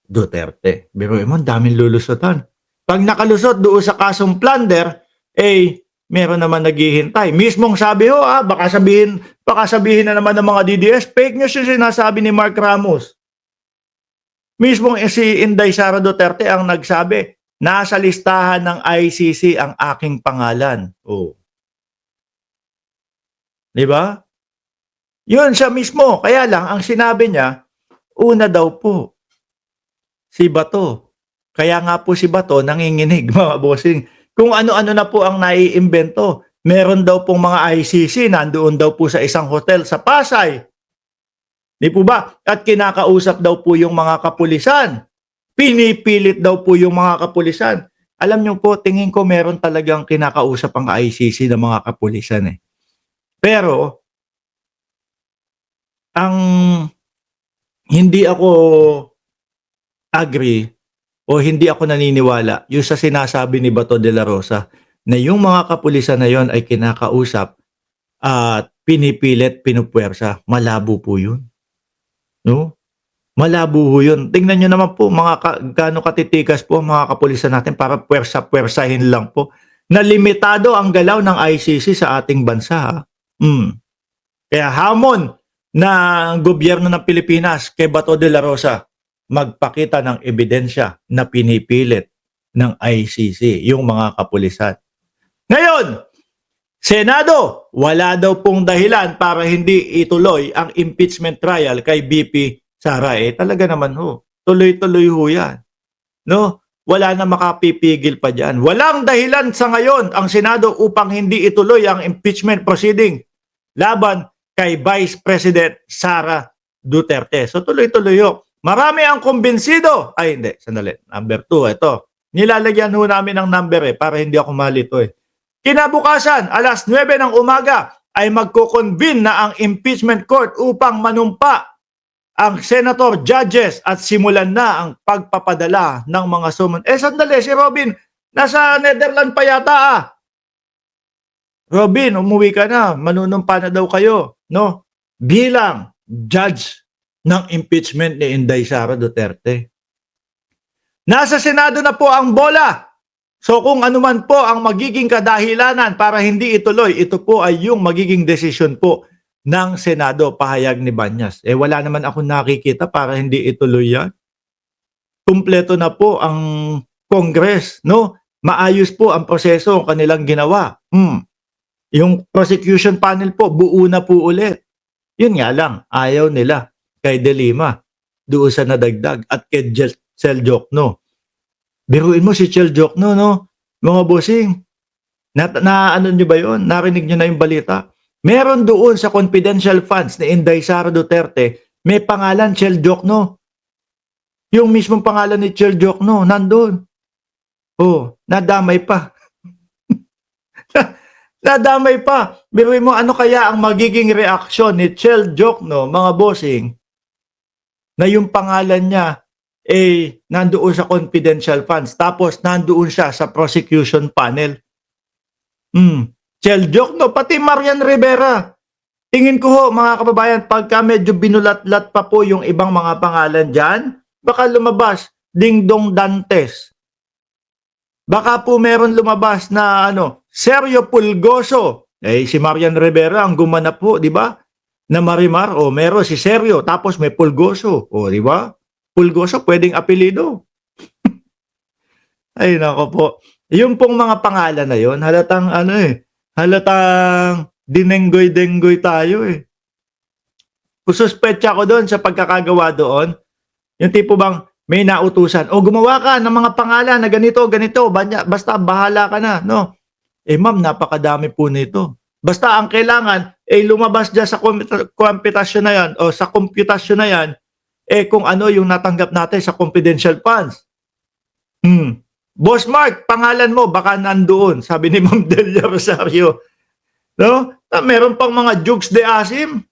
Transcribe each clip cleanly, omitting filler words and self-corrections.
Duterte. Biruin mo ang daming lulusutan. 'Pag nakalusot doon sa kasong plunder, eh, meron naman naghihintay. Mismong sabi ho, baka sabihin na naman ng mga DDS, fake news yung sinasabi ni Mark Ramos. Mismong si Inday Sara Duterte ang nagsabi, nasa listahan ng ICC ang aking pangalan. Oh, 'di ba? Yun siya mismo. Kaya lang ang sinabi niya, una daw po si Bato. Kaya nga po si Bato nanginginig, mga bossing. Kung ano-ano na po ang naiimbento. Meron daw pong mga ICC, nandoon daw po sa isang hotel sa Pasay. Di po ba? At kinakausap daw po yung mga kapulisan. Pinipilit daw po yung mga kapulisan. Alam niyo po, tingin ko meron talagang kinakausap ang ICC ng mga kapulisan eh. Pero, ang hindi ako agree o hindi ako naniniwala yung sa sinasabi ni Bato de la Rosa na yung mga kapulisan na yon ay kinakausap at pinipilit, pinupuwersa. Malabo po yun. No? Malabo ho yun. Tingnan nyo naman po gaano katitikas po mga kapulisan natin para puwersa-puwersahin lang po. Na limitado ang galaw ng ICC sa ating bansa. Kaya hamon na gobyerno ng Pilipinas kay Bato de la Rosa magpakita ng ebidensya na pinipilit ng ICC yung mga kapulisan. Ngayon, Senado, wala daw pong dahilan para hindi ituloy ang impeachment trial kay BP Sara. Talaga naman ho. Tuloy-tuloy ho yan. No? Wala na makapipigil pa dyan. Walang dahilan sa ngayon ang Senado upang hindi ituloy ang impeachment proceeding laban kay Vice President Sara Duterte. So tuloy-tuloy ho. Marami ang kumbinsido. Ay hindi, sandali. Number 2, ito. Nilalagyan ho namin ng number para hindi ako malito Kinabukasan, alas 9 ng umaga ay magko-convene na ang impeachment court upang manumpa ang senator, judges at simulan na ang pagpapadala ng mga summon. Sandali, si Robin, nasa Netherlands pa yata Robin, umuwi ka na, manunumpa na daw kayo, no? Bilang judge ng impeachment ni Inday Sara Duterte. Nasa Senado na po ang bola. So kung anuman po ang magiging kadahilanan para hindi ituloy, ito po ay yung magiging desisyon po ng Senado, pahayag ni Banyas. Wala naman ako nakikita para hindi ituloy yan. Kumpleto na po ang Congress, no? Maayos po ang proseso kanilang ginawa. Yung prosecution panel po, buo na po ulit. Yun nga lang, ayaw nila kay De Lima, doon sa nadagdag, at kay Chel Jokno. Biruin mo si Chel Jokno, no? Mga bossing, ano nyo ba yun? Narinig nyo na yung balita? Meron doon sa confidential funds ni Inday Sara Duterte, may pangalan Chel Jokno. Yung mismong pangalan ni Chel Jokno, nandun. Nadamay pa. Nadamay pa. Biruin mo, ano kaya ang magiging reaksyon ni Chel Jokno, mga bossing, na yung pangalan niya nandoon sa confidential funds. Tapos nandoon siya sa prosecution panel. Chel Jokno, pati Marian Rivera. Tingin ko ho, mga kababayan, pagka medyo binulat-lat pa po yung ibang mga pangalan dyan, baka lumabas, Dingdong Dantes. Baka po meron lumabas na Sergio Pulgoso. Si Marian Rivera ang gumanap po, di ba? Na Marimar, meron si Sergio, tapos may Pulgoso. Di ba? Pulgoso, pwedeng apelido. Ay, nako po. Yung pong mga pangalan na yon, halatang halatang dinenggoy-denggoy tayo Kususpetsa ko doon sa pagkakagawa doon. Yung tipo bang may nautusan, gumawa ka ng mga pangalan na ganito, basta bahala ka na, no? Ma'am, napakadami po nito. Basta ang kailangan, lumabas dyan sa computasyon na yan, o sa computasyon na yan, kung ano yung natanggap natin sa confidential funds. Boss Mark, pangalan mo, baka nandoon, sabi ni Ma'am Delia Rosario. No? Meron pang mga Jukes de Asim.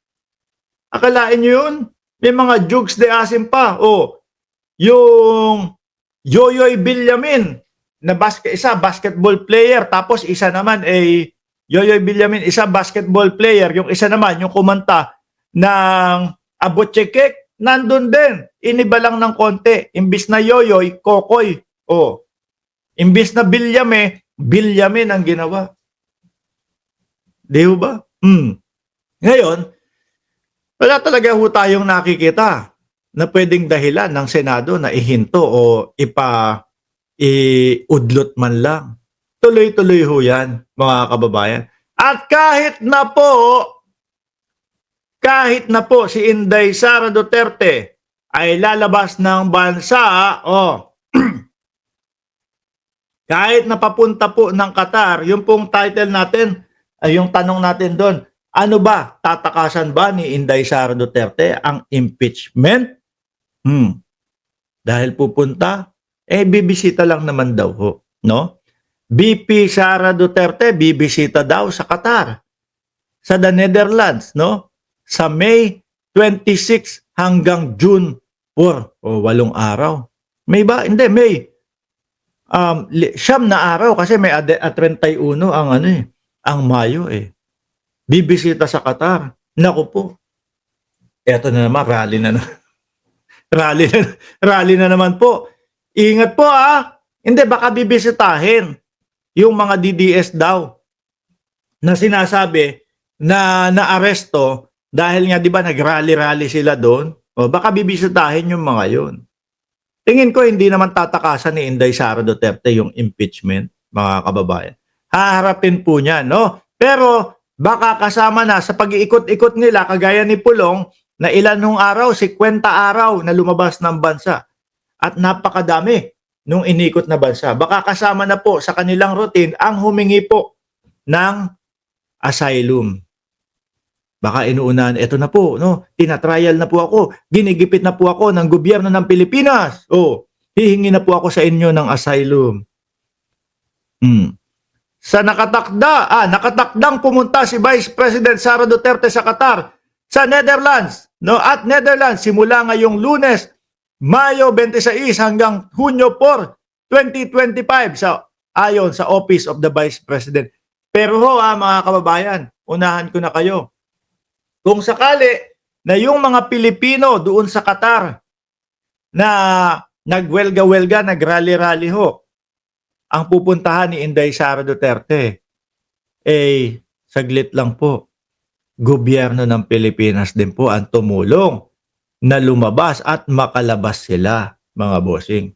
Akalain nyo yun? May mga Jukes de Asim pa. Yung Yoyoy Villamin, na isa basketball player, tapos isa naman Yoyoy Villamin, isa basketball player, yung isa naman yung kumanta ng Abot Chekek, nandun din. Iniba lang ng konti. Imbis na yoyoy, kokoy. Oh, imbis na bilyame, bilyamin ang ginawa. Di ba? Ngayon, wala talaga ho tayong nakikita na pwedeng dahilan ng Senado na ihinto o iudlot man lang. Tuloy-tuloy ho yan, mga kababayan. At kahit na po si Inday Sara Duterte ay lalabas ng bansa, kahit napapunta po ng Qatar, yung pong title natin, ay yung tanong natin doon, ano ba, tatakasan ba ni Inday Sara Duterte ang impeachment? Dahil pupunta, bibisita lang naman daw ho, no? BP Sara Duterte, bibisita daw sa Qatar, sa the Netherlands, no? Sa May 26 hanggang June 4, o 8 araw. May ba? Hindi, May. Siyam na araw kasi may 31 ang ang Mayo eh. Bibisita sa Qatar. Naku po. Eto na naman, rally na rally na naman po. Ingat po Hindi, baka bibisitahin yung mga DDS daw na sinasabi na naaresto dahil nga 'di ba nag-rally sila doon. O baka bibisitahin yung mga yon. Tingin ko hindi naman tatakasan ni Inday Sara Duterte yung impeachment, mga kababayan. Haharapin po niya, no? Pero baka kasama na sa pag-iikot-ikot nila kagaya ni Pulong na ilan nung araw, 50 araw na lumabas ng bansa. At napakadami nung inikot na bansa. Baka kasama na po sa kanilang routine ang humingi po ng asylum. Baka inuunahan, eto na po, no? Tinatrial na po ako, ginigipit na po ako ng gobyerno ng Pilipinas. Hihingi na po ako sa inyo ng asylum. Sa nakatakdang pumunta si Vice President Sara Duterte sa Qatar, sa Netherlands, no? At Netherlands simula ngayong Lunes, Mayo 26 hanggang Hunyo 4, 2025 ayon sa Office of the Vice President. Pero mga kababayan, unahan ko na kayo. Kung sakali na yung mga Pilipino doon sa Qatar na nagwelga-welga, nagrally-rally ho, ang pupuntahan ni Inday Sara Duterte, saglit lang po. Gobyerno ng Pilipinas din po ang tumulong na lumabas at makalabas sila, mga bossing.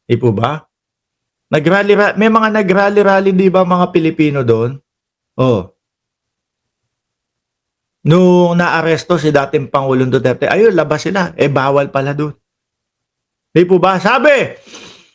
Di po ba? May mga nagrally-rally di ba mga Pilipino doon? Nung naaresto si dating Pangulong Duterte, ayun, labas sila. Bawal pala doon. Di po ba? Sabi